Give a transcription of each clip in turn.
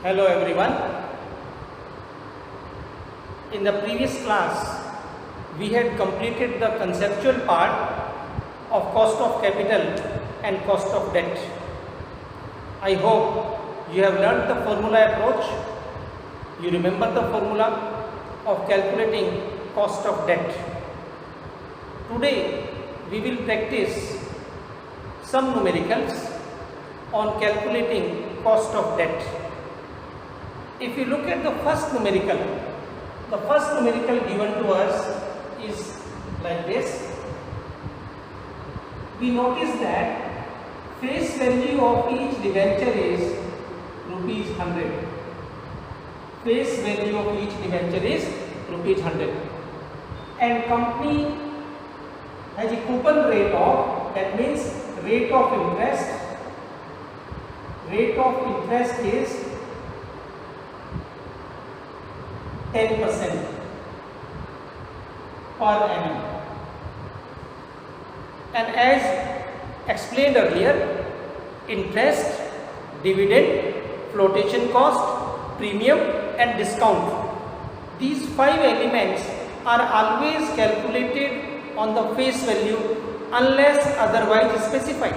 Hello everyone. In the previous class, we had completed the conceptual part of cost of capital and cost of debt. I hope you have learned the formula approach. You remember the formula of calculating cost of debt. Today, we will practice some numericals on calculating cost of debt. If you look at the first numerical given to us is like this. We notice that face value of each debenture is rupees 100. Face value of each debenture is rupees 100. And company has a coupon rate of, that means rate of interest. Rate of interest is 10% per annum. And as explained earlier, interest, dividend, flotation cost, premium and discount. These 5 elements are always calculated on the face value unless otherwise specified.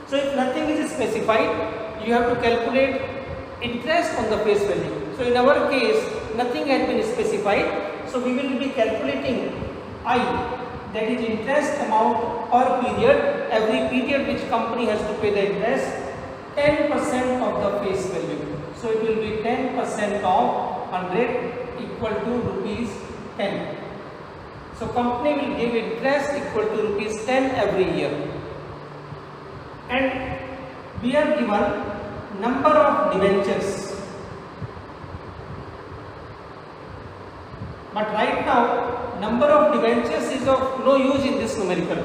So if nothing is specified, you have to calculate interest on the face value. So in our case, nothing has been specified. So we will be calculating I, that is interest amount per period, every period which company has to pay the interest, 10% of the face value. So it will be 10% of 100 equal to rupees 10. So company will give interest equal to rupees 10 every year. And we are given number of debentures. But right now, number of debentures is of no use in this numerical.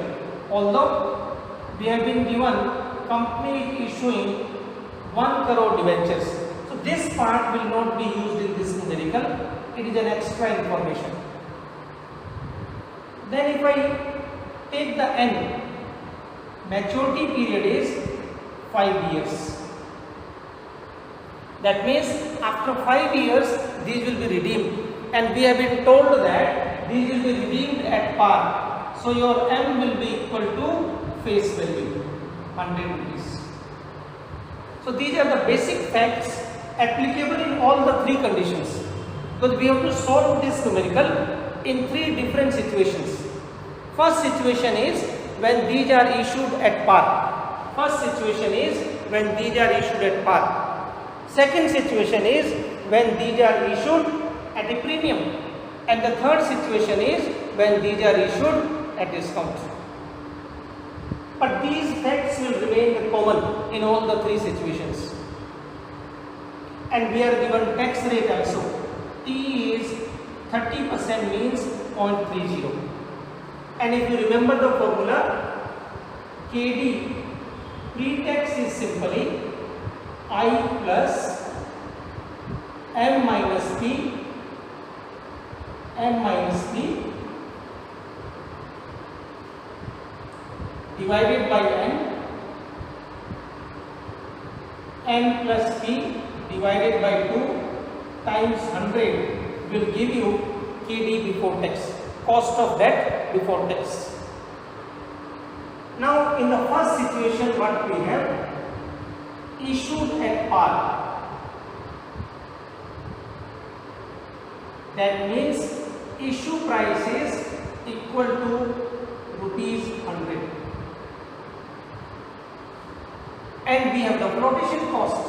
Although we have been given company issuing 1 crore debentures. So this part will not be used in this numerical. It is an extra information. Then if I take the N, maturity period is 5 years. That means after 5 years, these will be redeemed. And we have been told that these will be redeemed at par. So your M will be equal to face value, 100 rupees. So these are the basic facts applicable in all the 3 conditions. Because we have to solve this numerical in 3 different situations. First situation is when these are issued at par. First situation is when these are issued at par. Second situation is when these are issued at a premium, and the third situation is when these are issued at discount. But these facts will remain common in all the 3 situations. And we are given tax rate also. T is 30% means 0.30. And if you remember the formula, KD pre-tax is simply I plus M minus P divided by N plus P divided by 2 times 100 will give you KD before tax, cost of debt before tax. Now in the first situation, what we have, issued at par. That means issue price is equal to rupees 100. And we have the flotation cost,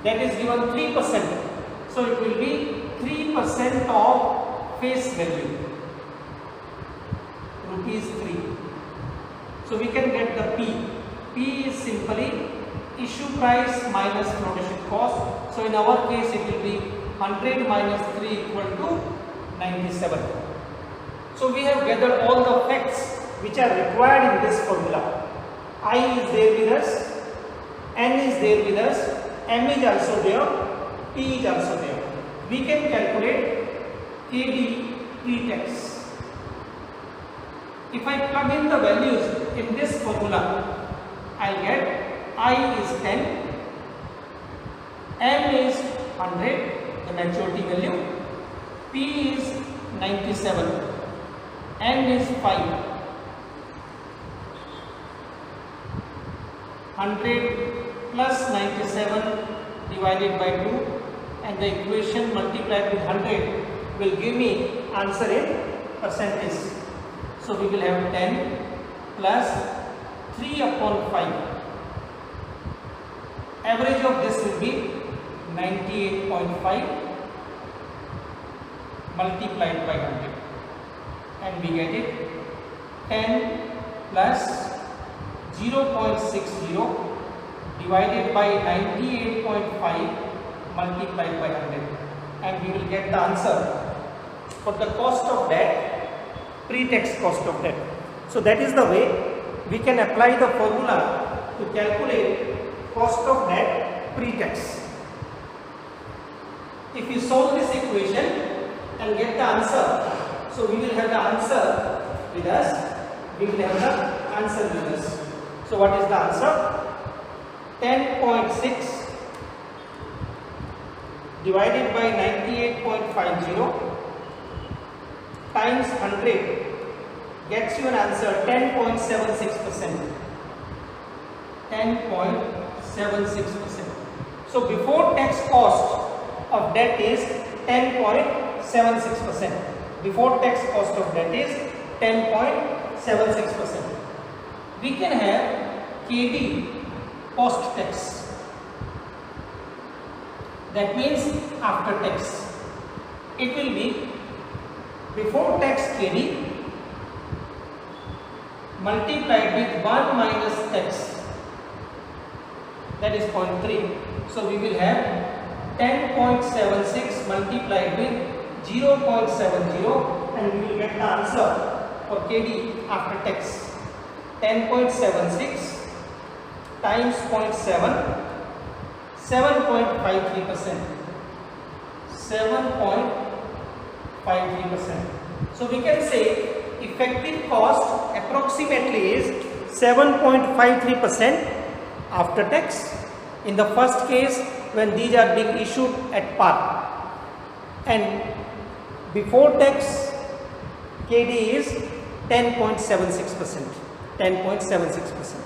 that is given 3%. So it will be 3% of face value, rupees 3. So we can get the P. P is simply issue price minus flotation cost. So in our case it will be 100 minus 3 equal to 97. So we have gathered all the facts which are required in this formula. I is there with us, N is there with us, M is also there, P is also there. We can calculate KD pre-tax. If I plug in the values in this formula, I get I is 10, M is 100, the maturity value, P is 97, N is 5, 100 plus 97 divided by 2, and the equation multiplied with 100 will give me answer in percentage. So we will have 10 plus 3 upon 5. Average of this will be 98.5 multiplied by 100, and we get it 10 plus 0.60 divided by 98.5 multiplied by 100, and we will get the answer for the cost of debt, pre-tax cost of debt. So that is the way we can apply the formula to calculate cost of debt pre-tax. If you solve this equation and get the answer, so we will have the answer with us. We will have the answer with us. So what is the answer? 10.6 divided by 98.50 times 100 gets you an answer 10.76%. 10.76%. So before tax cost of debt is 10.76%. Before tax cost of debt is 10.76%. We can have KD, post tax. That means after tax. It will be before tax KD multiplied with 1 minus tax, that is 0.3. So we will have 10.76 multiplied with 0.70, and we will get the answer for KD after tax. 10.76 times 0.7, 7.53%. 7.53%. So we can say effective cost approximately is 7.53% after tax in the first case when these are being issued at par, and before tax KD is 10.76%. 10.76%.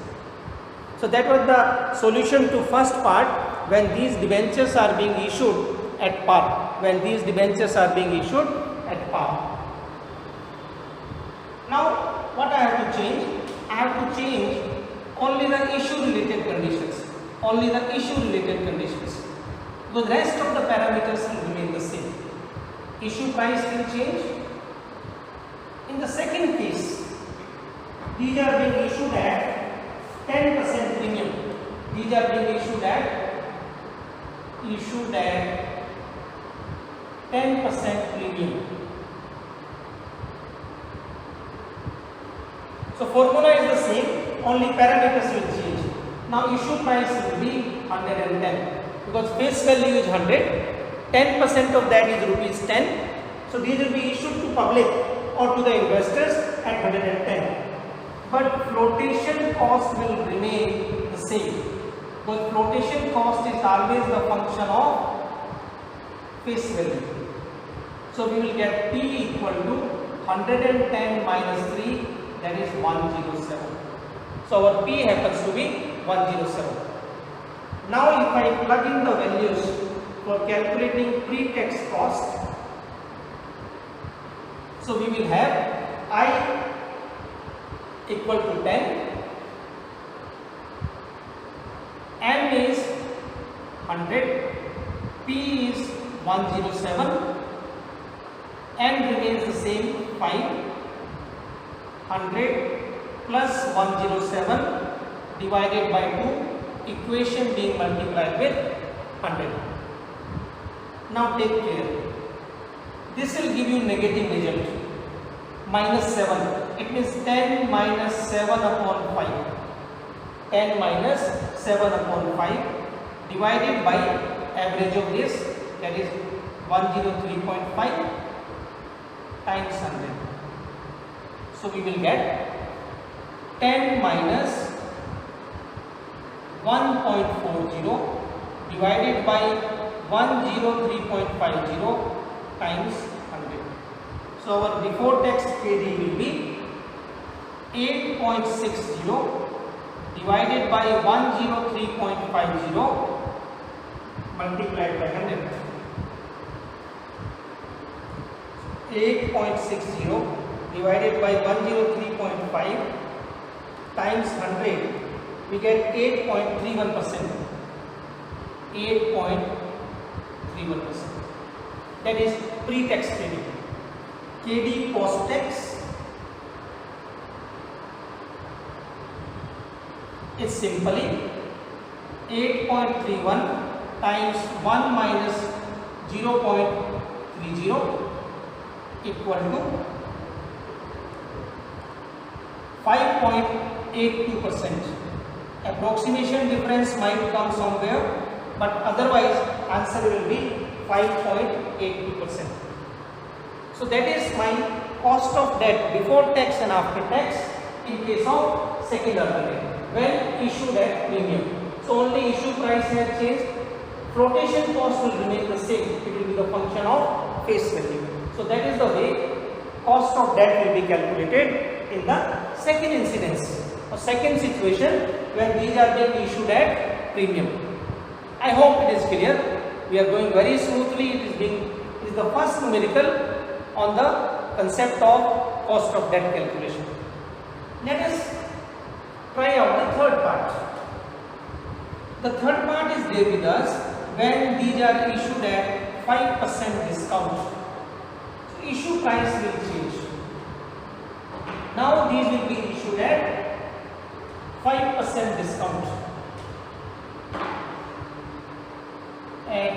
So that was the solution to first part, when these debentures are being issued at par. When these debentures are being issued at par. Now what I have to change? I have to change only the issue related conditions. Only the issue related conditions. The rest of the parameters will remain the same. Issue price will change. In the second case, these are being issued at 10% premium. These are being issued at 10% premium. So formula is the same, only parameters will change. Now issue price will be 110 because face value is 100. 10% of that is rupees 10. So these will be issued to public or to the investors at 110. But flotation cost will remain the same, because flotation cost is always the function of face value. So we will get P equal to 110 minus 3, that is 107. So our P happens to be 107. Now if I plug in the values for calculating pre-tax cost, so we will have I equal to 10, M is 100, P is 107, N remains the same 5, 100 plus 107 divided by 2, equation being multiplied with 100. Now take care, this will give you negative result, minus 7. It means 10 minus 7 upon 5. 10 minus 7 upon 5 divided by average of this, that is 103.5 times 100. So we will get 10 minus 103.5 1.40 divided by 103.50 times 100. So our before tax KD will be 8.60 divided by 103.50 multiplied by 100. 8.60 divided by 103.5 times 100, we get 8.31%. 8.31%. That is pre-tax KD. KD post-tax is simply 8.31 times 1 minus 0.30 equal to 5.82%. Approximation difference might come somewhere, but otherwise answer will be 5.82%. So that is my cost of debt before tax and after tax in case of second alternative when issued at premium. So only issue price has changed, flotation cost will remain the same, it will be the function of face value. So that is the way cost of debt will be calculated in the second incidence or second situation when these are being issued at premium. I hope it is clear. We are going very smoothly. It is the first numerical on the concept of cost of debt calculation. Let us try out the third part. The third part is there with us when these are issued at 5% discount. So issue price will change. Now these will be issued at 5% discount. At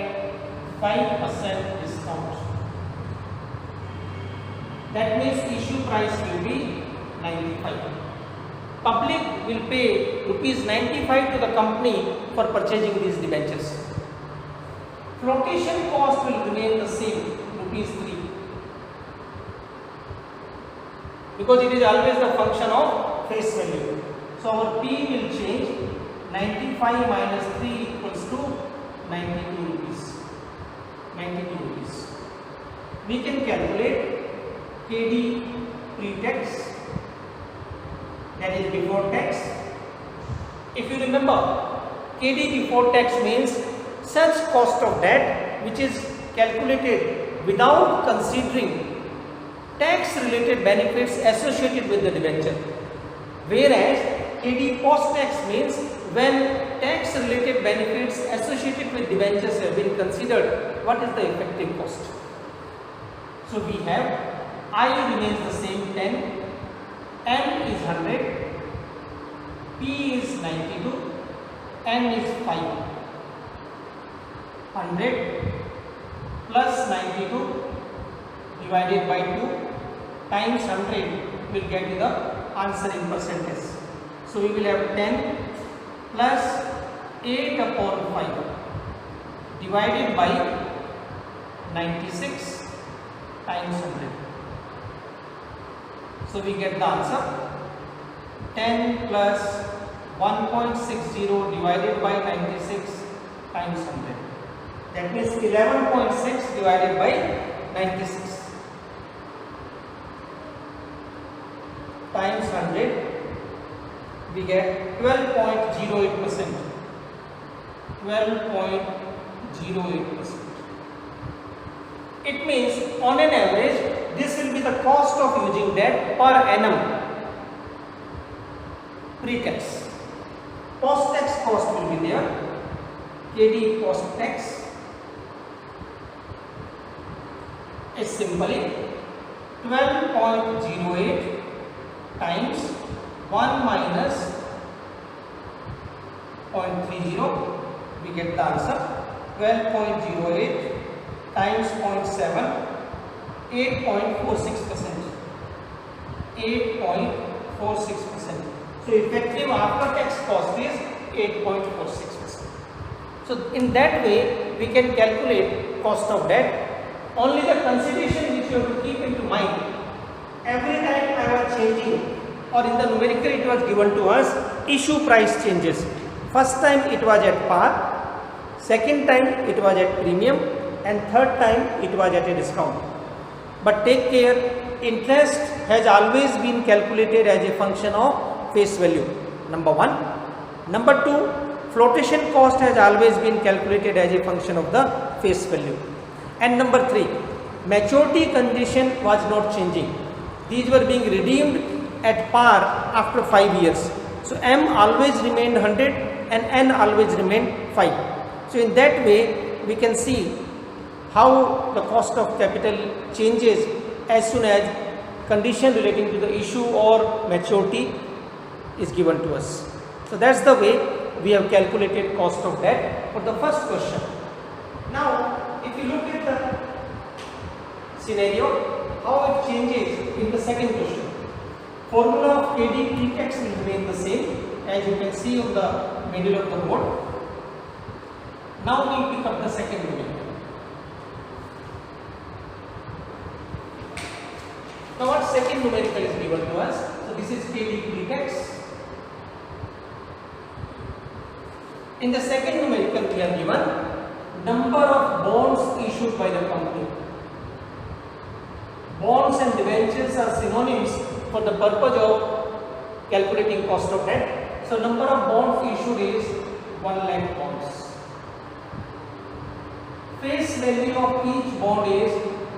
5% discount. That means issue price will be 95. Public will pay rupees 95 to the company for purchasing these debentures. Flotation cost will remain the same, rupees 3. Because it is always the function of face value. So our P will change. 95 minus 3 equals to 92 rupees. 92 rupees. We can calculate KD pre-tax, that is before tax. If you remember, KD before tax means such cost of debt which is calculated without considering tax related benefits associated with the debenture, whereas KD post tax means when tax related benefits associated with debentures have been considered, what is the effective cost. So we have I remains the same 10, N is 100, P is 92, N is 5. 100 plus 92 divided by 2 times 100 will get you the answer in percentage. So we will have 10 plus 8 upon 5 divided by 96 times 100. So we get the answer 10 plus 1.60 divided by 96 times 100. That means 11.6 divided by 96 times 100. We get 12.08%. 12.08%. It means on an average, this will be the cost of using debt per annum pre-tax. Post-tax cost will be there. KD post-tax is simply 12.08 times 1 minus 0.30. We get the answer 12.08 times 0.7, 8.46%. 8.46%. So effective after tax cost is 8.46%. So in that way we can calculate cost of debt. Only the consideration which you have to keep into mind, every time I was changing or in the numerical it was given to us issue price changes. First time it was at par, second time it was at premium, and third time it was at a discount. But take care, interest has always been calculated as a function of face value, number 1. Number 2, flotation cost has always been calculated as a function of the face value. And number 3, maturity condition was not changing. These were being redeemed at par after 5 years. So M always remained 100 and N always remained 5. So in that way we can see how the cost of capital changes as soon as condition relating to the issue or maturity is given to us. So that's the way we have calculated cost of debt for the first question. Now if you look at the scenario, how it changes in the second question. Formula of KD pre-tax will remain the same as you can see on the middle of the board. Now we pick up the second numerical. Now what second numerical is given to us? So this is KD pre-tax. In the second numerical we are given number of bonds issued by the company. Bonds and debentures are synonyms for the purpose of calculating cost of debt. So number of bonds issued is 1 lakh bonds. Face value of each bond is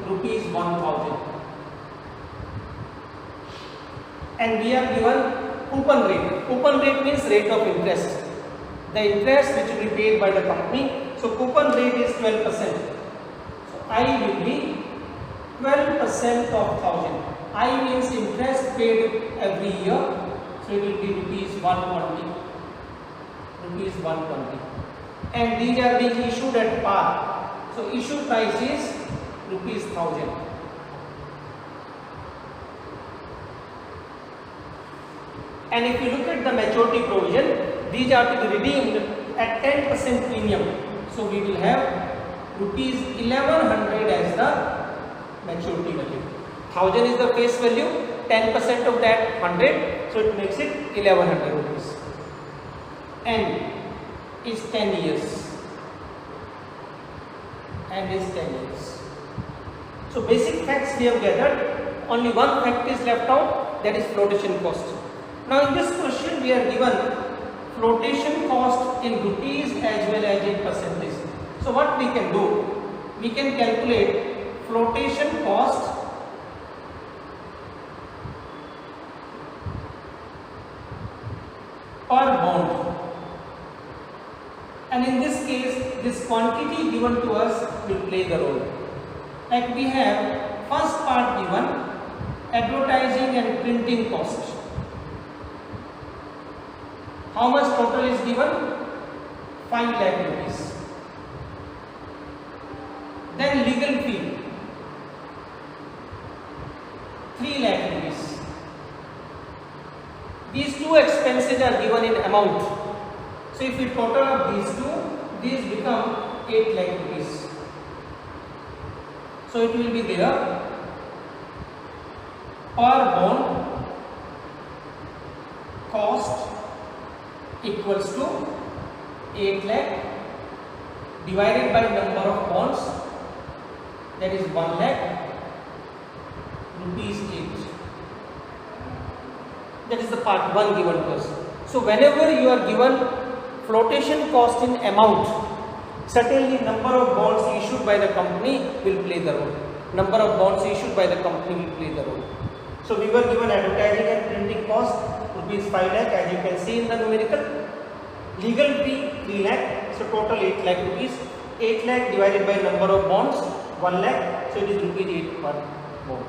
rupees 1000. And we are given coupon rate. Coupon rate means rate of interest. The interest which will be paid by the company. So coupon rate is 12%. So I will be 12% of 1000. I means interest paid every year. So it will be rupees 120. Rupees 120. And these are being issued at par. So issue price is rupees 1000. And if you look at the maturity provision, these are to be redeemed at 10% premium. So we will have rupees 1100 as the maturity value. 1000 is the face value, 10% of that 100, so it makes it 1100 rupees. And is 10 years. And is 10 years. So basic facts we have gathered. Only one fact is left out, that is flotation cost. Now in this question we are given flotation cost in rupees as well as in percentage. So what we can do? We can calculate flotation cost per bond, and in this case this quantity given to us will play the role. Like we have first part given, advertising and printing cost. How much total is given? 5 lakh rupees. Then legal fee 3 lakh rupees. These two expenses are given in amount. So if we total up these two, these become 8 lakh rupees. So it will be there per bond cost equals to 8 lakh divided by number of bonds, that is 1 lakh rupees each. That is the part 1 given to us. So whenever you are given flotation cost in amount, certainly number of bonds issued by the company will play the role. Number of bonds issued by the company will play the role. So we were given advertising and printing cost rupees 5 lakh as you can see in the numerical. Legal fee 3 lakh, so total 8 lakh rupees. 8 lakh divided by number of bonds 1 lakh, so it is rupees 8 per bond.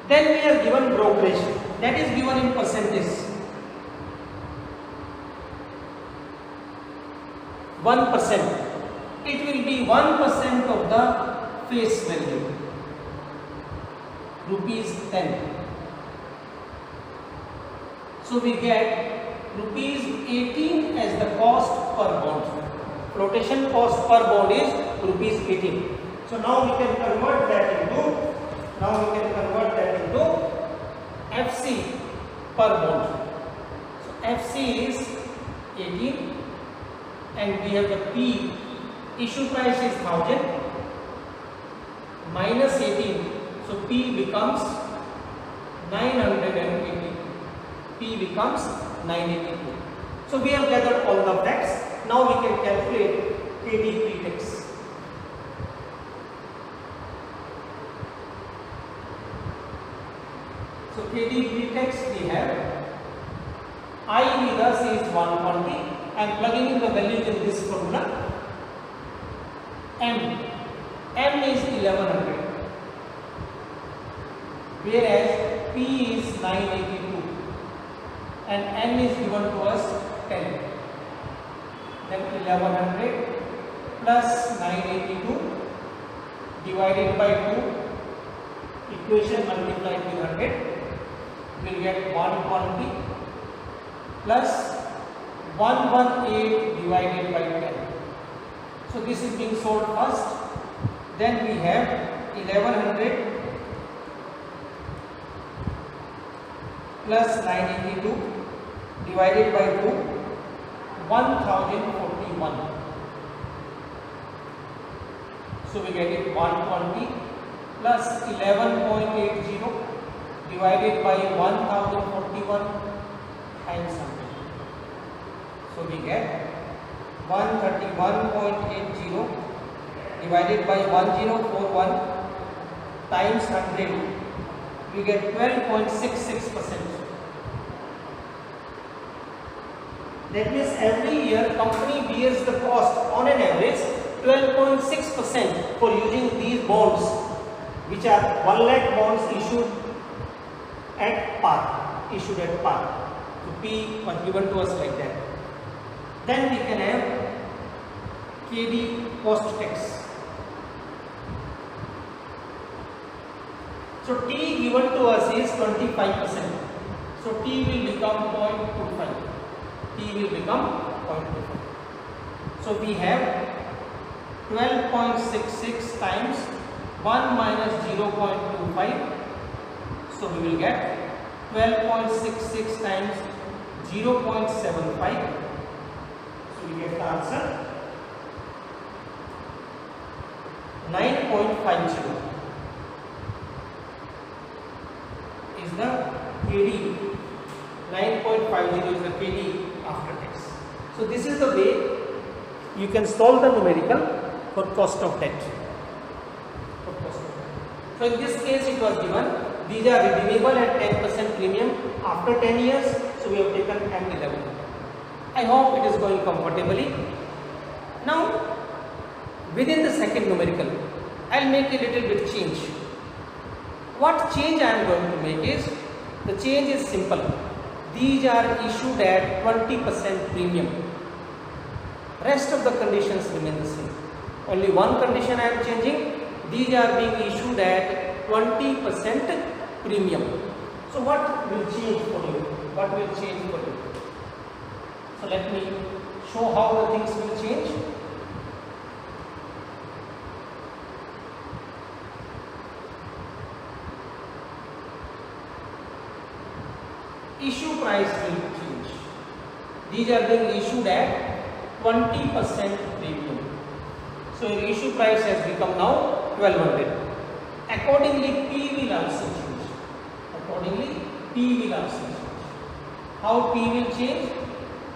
Then we are given brokerage, that is given in percentage. 1%. It will be 1% of the face value, rupees 10. So we get rupees 18 as the cost per bond. Flotation cost per bond is rupees 18. So now we can convert that into FC per bond. So FC is 18, and we have the P, issue price is 1000 minus 18, so P becomes 982. P becomes 982. So we have gathered all the facts. Now we can calculate KD pre-tax. So KD pre-tax we have I with us is 120. I am plugging in the values in this formula. M is 1100, whereas P is 982 and N is given to us 10. Then 1100 plus 982 divided by 2, equation multiplied with 100, will get 120 plus 118 divided by 10. So this is being solved first. Then we have 1100 plus 982 divided by 2, 1041. So we get it 120 plus 11.80 divided by 1041 times 100. So we get 131.80 divided by 1041 times 100. We get 12.66%. That means every year company bears the cost on an average 12.6% for using these bonds, which are 1 lakh bonds issued at par. So P was given to us like that. Then we can have KD post tax. So T given to us is 25%. So T will become 0.25. T will become 0.25. So we have 12.66 times 1 minus 0.25. So we will get 12.66 times 0.75. So we get the answer 9.50 is the KD. 9.50 is the KD after tax. So this is the way you can solve the numerical for cost of debt. So in this case it was given these are redeemable at 10% premium after 10 years. So we have taken M11. I hope it is going comfortably. Now within the second numerical I will make a little bit change. What change I am going to make is, the change is simple. These are issued at 20% premium. Rest of the conditions remain the same. Only one condition I am changing. These are being issued at 20% premium. So what will change for you? What will change for you? So let me show how the things will change. Issue price will change. These are being issued at 20% premium. So your issue price has become now 1200. Accordingly, P will also change. Accordingly, P will also change. How P will change?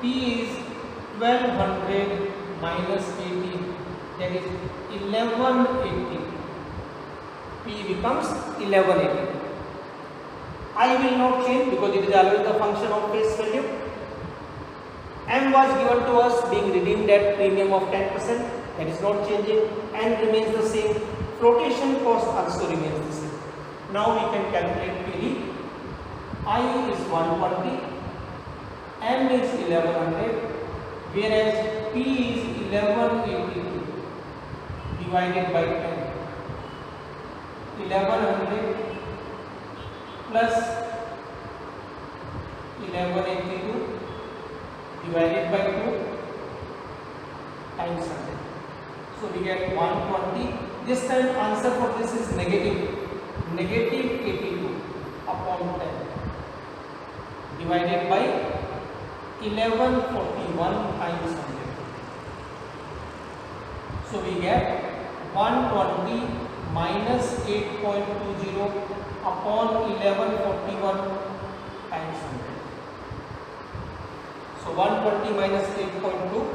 P is 1200 minus 18. That is 1180. P becomes 1180. I will not change because it is always the function of face value. M was given to us being redeemed at premium of 10%. That is not changing. N remains the same. Flotation cost also remains the same. Now we can calculate KD. I is 120. M is 1100. Whereas P is 1182 divided by 10. 1100 plus 1182 divided by 2 times 100. So we get 120. This time answer for this is negative. Negative 82 upon 10 divided by 1141. 1 times 100. So we get 120 minus 8.20 upon 1141 times 100. So 120 minus 8.2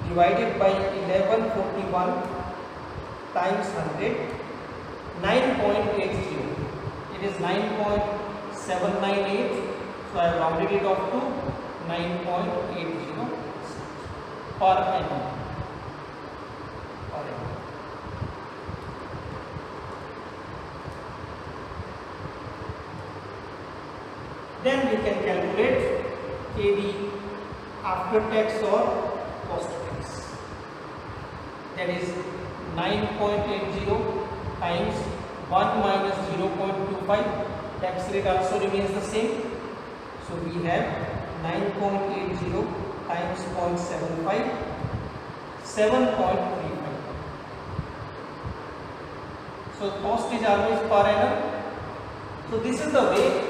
divided by 1141 times 100, 9.80. It is 9.798. So I have rounded it off to 9.80 per annum. Then we can calculate KD after tax or post tax. That is 9.80 times 1 minus 0.25. Tax rate also remains the same. So we have 9.80 times 0.75, 7.35. So cost is always per annum. So this is the way